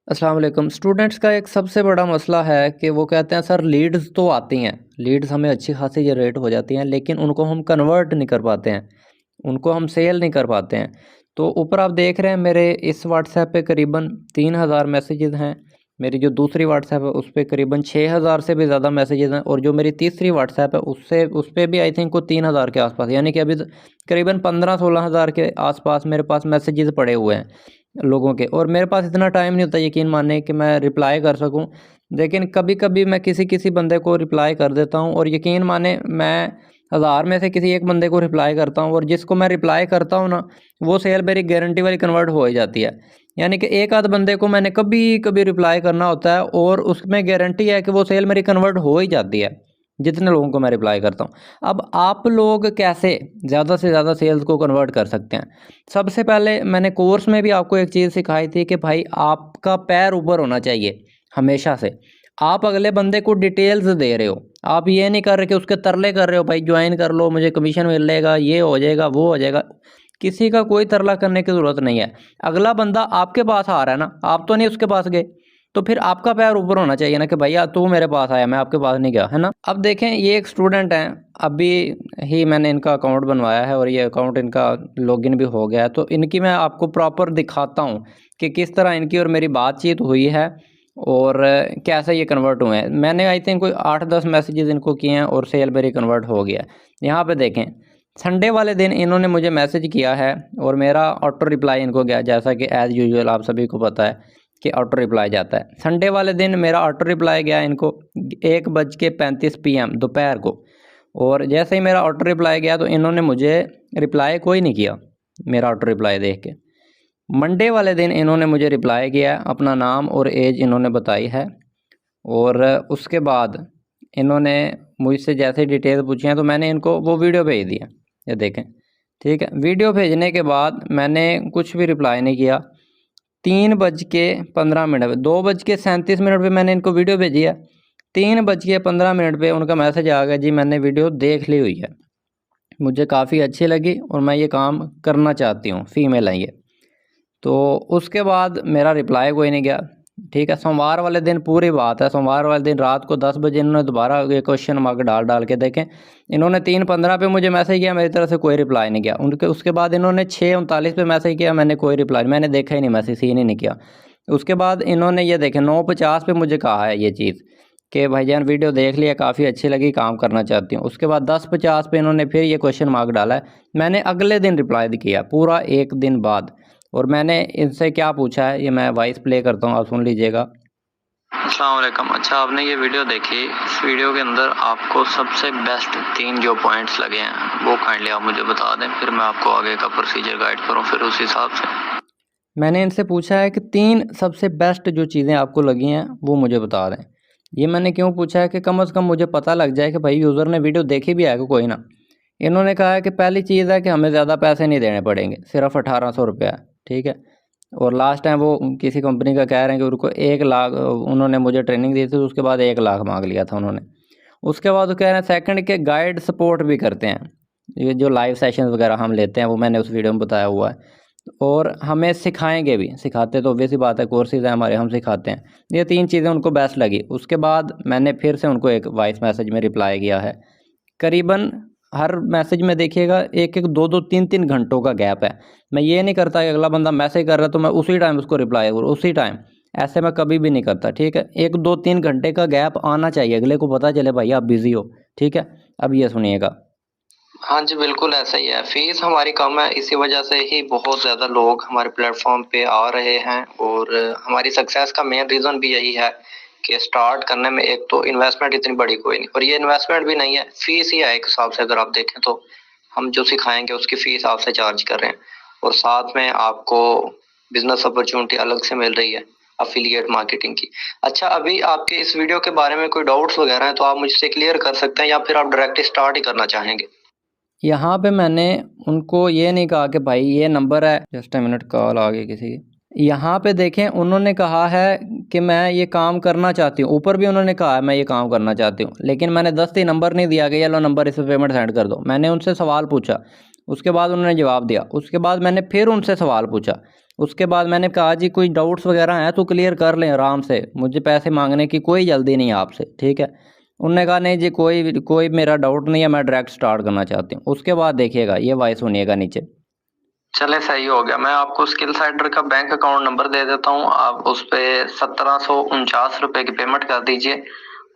अस्सलाम वालेकुम। स्टूडेंट्स का एक सबसे बड़ा मसला है कि वो कहते हैं सर लीड्स तो आती हैं, लीड्स हमें अच्छी खासी जनरेट हो जाती हैं, लेकिन उनको हम कन्वर्ट नहीं कर पाते हैं, उनको हम सेल नहीं कर पाते हैं। तो ऊपर आप देख रहे हैं मेरे इस व्हाट्सएप पे करीबन 3000 मैसेजेस हैं, मेरी जो दूसरी व्हाट्सएप है उस पर करीबन 6000 से भी ज़्यादा मैसेजेस हैं, और जो मेरी तीसरी व्हाट्सएप है उस पर भी आई थिंक को 3000 के आसपास, यानी कि अभी करीबन 15-16 हज़ार के आसपास मेरे पास मैसेजेस पड़े हुए हैं लोगों के। और मेरे पास इतना टाइम नहीं होता यकीन माने कि मैं रिप्लाई कर सकूं, लेकिन कभी कभी मैं किसी किसी बंदे को रिप्लाई कर देता हूं, और यकीन माने मैं 1000 में से किसी एक बंदे को रिप्लाई करता हूं, और जिसको मैं रिप्लाई करता हूं ना वो सेल मेरी गारंटी वाली कन्वर्ट हो ही जाती है। यानी कि एक आध बंदे को मैंने कभी कभी रिप्लाई करना होता है और उसमें गारंटी है कि वो सेल मेरी कन्वर्ट हो ही जाती है, जितने लोगों को मैं रिप्लाई करता हूँ। अब आप लोग कैसे ज़्यादा से ज़्यादा सेल्स को कन्वर्ट कर सकते हैं? सबसे पहले मैंने कोर्स में भी आपको एक चीज़ सिखाई थी कि भाई आपका पैर ऊपर होना चाहिए हमेशा से। आप अगले बंदे को डिटेल्स दे रहे हो, आप ये नहीं कर रहे कि उसके तरले कर रहे हो, भाई ज्वाइन कर लो मुझे कमीशन मिलेगा, ये हो जाएगा वो हो जाएगा। किसी का कोई तरला करने की ज़रूरत नहीं है। अगला बंदा आपके पास आ रहा है ना, आप तो नहीं उसके पास गए, तो फिर आपका पैर ऊपर होना चाहिए ना कि भैया तू मेरे पास आया, मैं आपके पास नहीं गया, है ना। अब देखें ये एक स्टूडेंट हैं, अभी ही मैंने इनका अकाउंट बनवाया है और ये अकाउंट इनका लॉगिन भी हो गया है, तो इनकी मैं आपको प्रॉपर दिखाता हूँ कि किस तरह इनकी और मेरी बातचीत हुई है और कैसे ये कन्वर्ट हुए हैं। मैंने आई थिंक कोई 8-10 मैसेजेस इनको किए हैं और सेल मेरी कन्वर्ट हो गया है। यहाँ पे देखें संडे वाले दिन इन्होंने मुझे मैसेज किया है और मेरा ऑटो रिप्लाई इनको गया, जैसा कि एज़ यूजुअल आप सभी को पता है कि ऑटो रिप्लाई जाता है। संडे वाले दिन मेरा ऑटो रिप्लाई गया इनको 1:35 PM दोपहर को, और जैसे ही मेरा ऑटो रिप्लाई गया तो इन्होंने मुझे रिप्लाई कोई नहीं किया मेरा ऑटो रिप्लाई देख के। मंडे वाले दिन इन्होंने मुझे रिप्लाई किया, अपना नाम और एज इन्होंने बताई है, और उसके बाद इन्होंने मुझसे जैसे डिटेल पूछी हैं तो मैंने इनको वो वीडियो भेज दिया, ये देखें। ठीक है, वीडियो भेजने के बाद मैंने कुछ भी रिप्लाई नहीं किया। 3:15 पर 2:37 पे मैंने इनको वीडियो भेजी है, 3:15 पे उनका मैसेज आ गया, जी मैंने वीडियो देख ली हुई है, मुझे काफ़ी अच्छी लगी और मैं ये काम करना चाहती हूँ, फ़ीमेल है ये। तो उसके बाद मेरा रिप्लाई कोई नहीं गया। ठीक है, सोमवार वाले दिन पूरी बात है, सोमवार वाले दिन रात को 10 बजे इन्होंने दोबारा ये क्वेश्चन मार्क डाल डाल के देखें, इन्होंने 3:15 पे मुझे मैसेज किया, मेरी तरफ से कोई रिप्लाई नहीं किया। उनके उसके बाद इन्होंने 6:39 पे मैसेज किया, मैंने कोई रिप्लाई, मैंने देखा ही नहीं, मैसेज सीन ही नहीं किया। उसके बाद इन्होंने ये देखें 9:50 पे मुझे कहा है ये चीज़ कि भाईजान वीडियो देख लिया, काफ़ी अच्छी लगी, काम करना चाहती हूँ। उसके बाद 10:50 पे इन्होंने फिर ये क्वेश्चन मार्क डाला है, मैंने अगले दिन रिप्लाई किया पूरा एक दिन बाद। और मैंने इनसे क्या पूछा है, ये मैं वॉइस प्ले करता हूँ, आप सुन लीजिएगा। अस्सलाम वालेकुम। अच्छा, आपने ये वीडियो देखी, इस वीडियो के अंदर आपको सबसे बेस्ट 3 जो पॉइंट्स लगे हैं वो काइंडली आप मुझे बता दें, फिर मैं आपको आगे का प्रोसीजर गाइड करूँ फिर उस हिसाब से। मैंने इनसे पूछा है कि 3 सबसे बेस्ट जो चीज़ें आपको लगी हैं वो मुझे बता दें। ये मैंने क्यों पूछा है कि कम से कम मुझे पता लग जाए कि भाई यूज़र ने वीडियो देखी भी है कि कोई ना। इन्होंने कहा है कि पहली चीज़ है कि हमें ज़्यादा पैसे नहीं देने पड़ेंगे, सिर्फ 1800 रुपया है। ठीक है, और लास्ट टाइम वो किसी कंपनी का कह रहे हैं कि उनको 1 लाख, उन्होंने मुझे ट्रेनिंग दी थी उसके बाद 1 लाख मांग लिया था उन्होंने। उसके बाद वो कह रहे हैं सेकंड के गाइड सपोर्ट भी करते हैं, ये जो लाइव सेशन वगैरह हम लेते हैं वो मैंने उस वीडियो में बताया हुआ है, और हमें सिखाएंगे भी, सिखाते तो ऑब्वियस सी बात है, कोर्सेज हैं हमारे, हम सिखाते हैं। ये 3 चीज़ें उनको बेस्ट लगी। उसके बाद मैंने फिर से उनको एक वॉइस मैसेज में रिप्लाई किया है, करीबन हर मैसेज में देखिएगा 1-1, 2-2, 3-3 घंटों का गैप है। मैं ये नहीं करता कि अगला बंदा मैसेज कर रहा है तो मैं उसी टाइम उसको रिप्लाई करूँ, उसी टाइम, ऐसे मैं कभी भी नहीं करता। ठीक है, 1-2-3 घंटे का गैप आना चाहिए, अगले को पता चले भाई आप बिज़ी हो। ठीक है, अब ये सुनिएगा। हाँ जी, बिल्कुल ऐसा ही है। फीस हमारी कम है, इसी वजह से ही बहुत ज़्यादा लोग हमारे प्लेटफॉर्म पे आ रहे हैं, और हमारी सक्सेस का मेन रीज़न भी यही है कि स्टार्ट करने में एक तो इन्वेस्टमेंट इतनी बड़ी कोई नहीं, और ये इन्वेस्टमेंट भी नहीं है, फीस ही है एक हिसाब से। अगर आप देखें तो हम जो सिखाएंगे उसकी फीस आपसे चार्ज कर रहे हैं, और साथ में आपको बिजनेस अपॉर्चुनिटी अलग से मिल रही है अफिलिएट मार्केटिंग की। अच्छा, अभी आपके इस वीडियो के बारे में कोई डाउट्स वगैरह हैं तो आप मुझसे क्लियर कर सकते हैं, या फिर आप डायरेक्ट स्टार्ट ही करना चाहेंगे? यहाँ पे मैंने उनको ये नहीं कहा कि भाई ये नंबर है, जस्ट अ मिनट कॉल आ गई किसी की। यहाँ पे देखें उन्होंने कहा है कि मैं ये काम करना चाहती हूँ, ऊपर भी उन्होंने कहा है मैं ये काम करना चाहती हूँ, लेकिन मैंने 10 नंबर नहीं दिया कि ये लो नंबर, इस पर पेमेंट सेंड कर दो। मैंने उनसे सवाल पूछा, उसके बाद उन्होंने जवाब दिया, उसके बाद मैंने फिर उनसे सवाल पूछा, उसके बाद मैंने कहा जी कोई डाउट्स वगैरह हैं तो क्लियर कर लें आराम से, मुझे पैसे मांगने की कोई जल्दी नहीं है आपसे, ठीक है। उन्होंने कहा नहीं जी कोई कोई मेरा डाउट नहीं है, मैं डायरेक्ट स्टार्ट करना चाहती हूँ। उसके बाद देखिएगा ये वॉइस सुनिएगा नीचे। चले सही हो गया, मैं आपको स्किल साइडर का बैंक अकाउंट नंबर दे देता हूँ, आप उस पे 1749 रुपए की पेमेंट कर दीजिए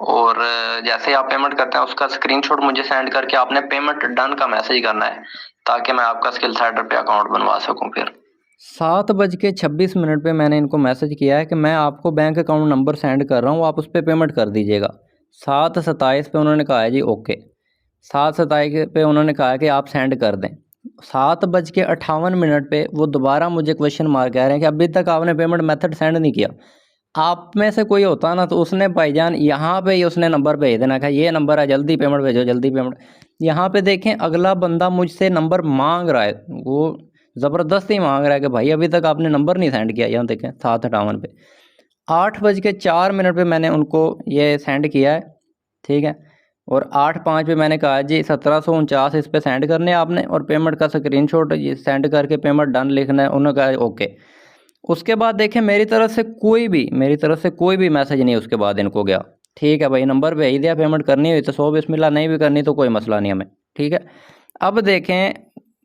और जैसे आप पेमेंट करते हैं उसका स्क्रीनशॉट मुझे सेंड करके आपने पेमेंट डन का मैसेज करना है ताकि मैं आपका स्किल साइडर पे अकाउंट बनवा सकूं। फिर 7:26 पे मैंने इनको मैसेज किया है कि मैं आपको बैंक अकाउंट नंबर सेंड कर रहा हूँ, आप उस पर पेमेंट कर दीजिएगा। 7:27 पे उन्होंने कहा है जी ओके। 7:27 पे उन्होंने कहा है कि आप सेंड कर दें। 7:58 पे वो दोबारा मुझे क्वेश्चन मार कह रहे हैं कि अभी तक आपने पेमेंट मेथड सेंड नहीं किया। आप में से कोई होता ना तो उसने भाईजान यहाँ पे ही उसने नंबर भेज देना कि ये नंबर है, जल्दी पेमेंट भेजो, जल्दी पेमेंट। यहाँ पे देखें अगला बंदा मुझसे नंबर मांग रहा है, वो ज़बरदस्ती मांग रहा है कि भाई अभी तक आपने नंबर नहीं सेंड किया। यहाँ देखें 7:58 पे। 8:04 पे मैंने उनको ये सेंड किया है, ठीक है। और 8:05 पे मैंने कहा जी 1749 इस पे सेंड करने आपने और पेमेंट का स्क्रीनशॉट ये सेंड करके पेमेंट डन लिखना है। उन्होंने कहा ओके। उसके बाद देखें मेरी तरफ से कोई भी मैसेज नहीं उसके बाद इनको गया, ठीक है भाई नंबर भेज दिया, पेमेंट करनी हुई तो सो बिस्मिल्लाह, नहीं भी करनी तो कोई मसला नहीं हमें, ठीक है। अब देखें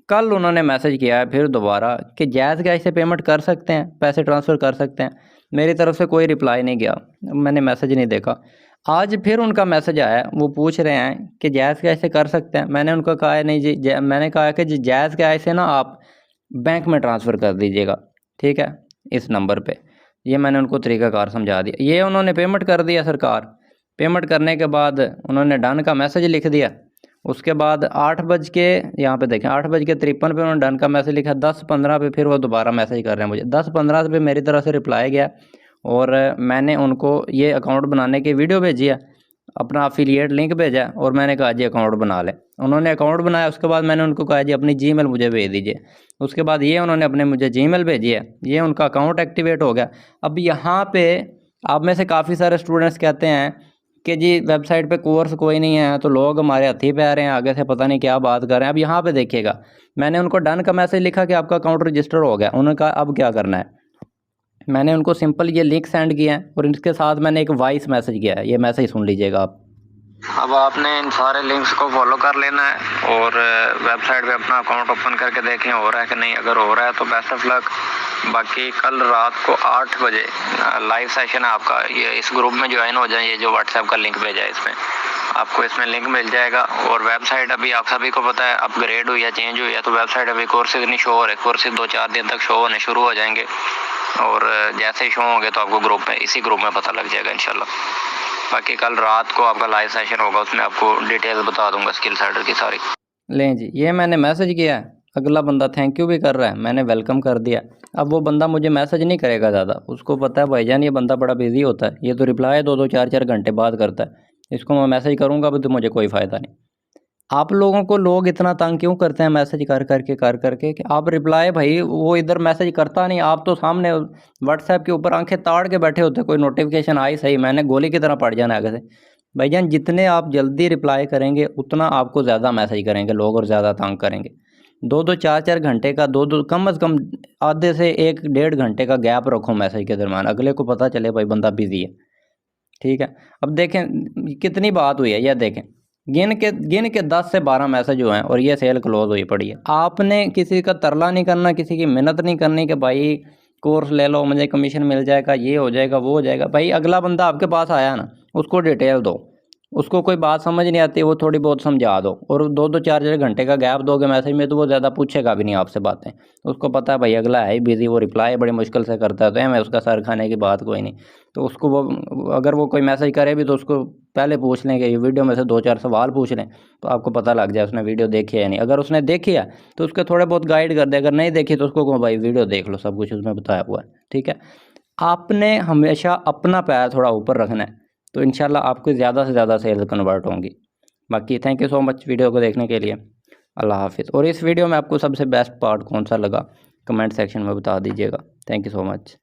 कल उन्होंने मैसेज किया है फिर दोबारा कि जैज़ कैश से पेमेंट कर सकते हैं, पैसे ट्रांसफ़र कर सकते हैं। मेरी तरफ से कोई रिप्लाई नहीं गया, मैंने मैसेज नहीं देखा। आज फिर उनका मैसेज आया, वो पूछ रहे हैं कि जैज़ कैश से कर सकते हैं। मैंने उनको कहा है नहीं जी, मैंने कहा कि जी जैज़ कैश से ना आप बैंक में ट्रांसफ़र कर दीजिएगा, ठीक है, इस नंबर पे। ये मैंने उनको तरीक़ाकार समझा दिया। ये उन्होंने पेमेंट कर दिया सरकार। पेमेंट करने के बाद उन्होंने डन का मैसेज लिख दिया। उसके बाद 8 बज के यहाँ पे देखें 8:53 पे उन्होंने डन का मैसेज लिखा। 10:15 पे फिर वो दोबारा मैसेज कर रहे हैं मुझे। 10:15 पे मेरी तरफ से रिप्लाई गया और मैंने उनको ये अकाउंट बनाने की वीडियो भेजी है, अपना अफिलिएट लिंक भेजा है और मैंने कहा जी अकाउंट बना लें। उन्होंने अकाउंट बनाया। उसके बाद मैंने उनको कहा जी अपनी जीमेल मुझे भेज दीजिए। उसके बाद ये उन्होंने अपने मुझे जीमेल भेजी है, ये उनका अकाउंट एक्टिवेट हो गया। अब यहाँ पे आप में से काफ़ी सारे स्टूडेंट्स कहते हैं कि जी वेबसाइट पे कोर्स कोई नहीं है, तो लोग हमारे हथी पे आ रहे हैं, आगे से पता नहीं क्या बात कर रहे हैं। अब यहाँ पे देखिएगा मैंने उनको डन का मैसेज लिखा कि आपका अकाउंट रजिस्टर हो गया। उन्होंने कहा अब क्या करना है। मैंने उनको सिंपल ये लिंक सेंड किया है और इसके साथ मैंने एक वॉइस मैसेज किया है, ये मैसेज सुन लीजिएगा आप। अब आपने इन सारे लिंक्स को फॉलो कर लेना है और वेबसाइट पे अपना अकाउंट ओपन करके देखें हो रहा है कि नहीं। अगर हो रहा है तो बेस्ट ऑफ लक। बाकी कल रात को 8 बजे लाइव सेशन है आपका, ये इस ग्रुप में ज्वाइन हो जाए। ये जो व्हाट्सएप का लिंक भेजा है इसमें आपको इसमें लिंक मिल जाएगा। और वेबसाइट अभी आप सभी को पता है अपग्रेड हुई है, चेंज हुई है, तो वेबसाइट अभी कोर्सेज नहीं शो हो रहे। कोर्सेज 2-4 दिन तक शो होने शुरू हो जाएंगे और जैसे ही शो होंगे तो आपको ग्रुप में इसी ग्रुप में पता लग जाएगा इंशाल्लाह। बाकी कल रात को आपका लाइव सेशन होगा, उसमें आपको डिटेल्स बता दूंगा स्किल साइडर की सारी। लें जी ये मैंने मैसेज किया है, अगला बंदा थैंक यू भी कर रहा है, मैंने वेलकम कर दिया। अब वो बंदा मुझे मैसेज नहीं करेगा ज़्यादा, उसको पता है भाईजान ये बंदा बड़ा बिजी होता है, ये तो रिप्लाई 2-2 4-4 घंटे बाद करता है, इसको मैं मैसेज करूँगा भी तो मुझे कोई फ़ायदा नहीं। आप लोगों को लोग इतना तंग क्यों करते हैं मैसेज कर करके कि आप रिप्लाई भाई वो इधर मैसेज करता नहीं, आप तो सामने व्हाट्सएप के ऊपर आंखें ताड़ के बैठे होते, कोई नोटिफिकेशन आई सही मैंने गोली की तरह पड़ जाना आगे से। भाईजान जितने आप जल्दी रिप्लाई करेंगे उतना आपको ज़्यादा मैसेज करेंगे लोग और ज़्यादा तंग करेंगे। 2-2 4-4 घंटे का 2-2 कम से कम आधे से 1-1.5 घंटे का गैप रखो मैसेज के दरम्यान, अगले को पता चले भाई बंदा बिजी है, ठीक है। अब देखें कितनी बात हुई है, यह देखें गिन के 10 से 12 मैसेज हुए हैं और ये सेल क्लोज हुई पड़ी है। आपने किसी का तरला नहीं करना, किसी की मिन्नत नहीं करनी कि भाई कोर्स ले लो मुझे कमीशन मिल जाएगा, ये हो जाएगा वो हो जाएगा। भाई अगला बंदा आपके पास आया ना, उसको डिटेल दो, उसको कोई बात समझ नहीं आती वो थोड़ी बहुत समझा दो और 2-2 4-4 घंटे का गैप दोगे मैसेज में तो वो ज़्यादा पूछेगा भी नहीं आपसे बातें। उसको पता है भाई अगला है ही बिज़ी, वो रिप्लाई बड़ी मुश्किल से करता है, तो मैं उसका सर खाने की बात कोई नहीं। तो उसको वो अगर वो कोई मैसेज करे भी तो उसको पहले पूछ लें कि ये वीडियो में से 2-4 सवाल पूछ लें तो आपको पता लग जाए उसने वीडियो देखी है या नहीं। अगर उसने देखी है तो उसके थोड़े बहुत गाइड कर दे, अगर नहीं देखी तो उसको कहो भाई वीडियो देख लो, सब कुछ उसमें बताया हुआ है, ठीक है। आपने हमेशा अपना पैर थोड़ा ऊपर रखना है तो इंशाल्लाह आपको ज़्यादा से ज़्यादा सेल्स कन्वर्ट होंगी। बाकी thank you so much video को देखने के लिए, अल्लाह हाफिज़। और इस वीडियो में आपको सबसे बेस्ट पार्ट कौन सा लगा कमेंट सेक्शन में बता दीजिएगा। Thank you so much.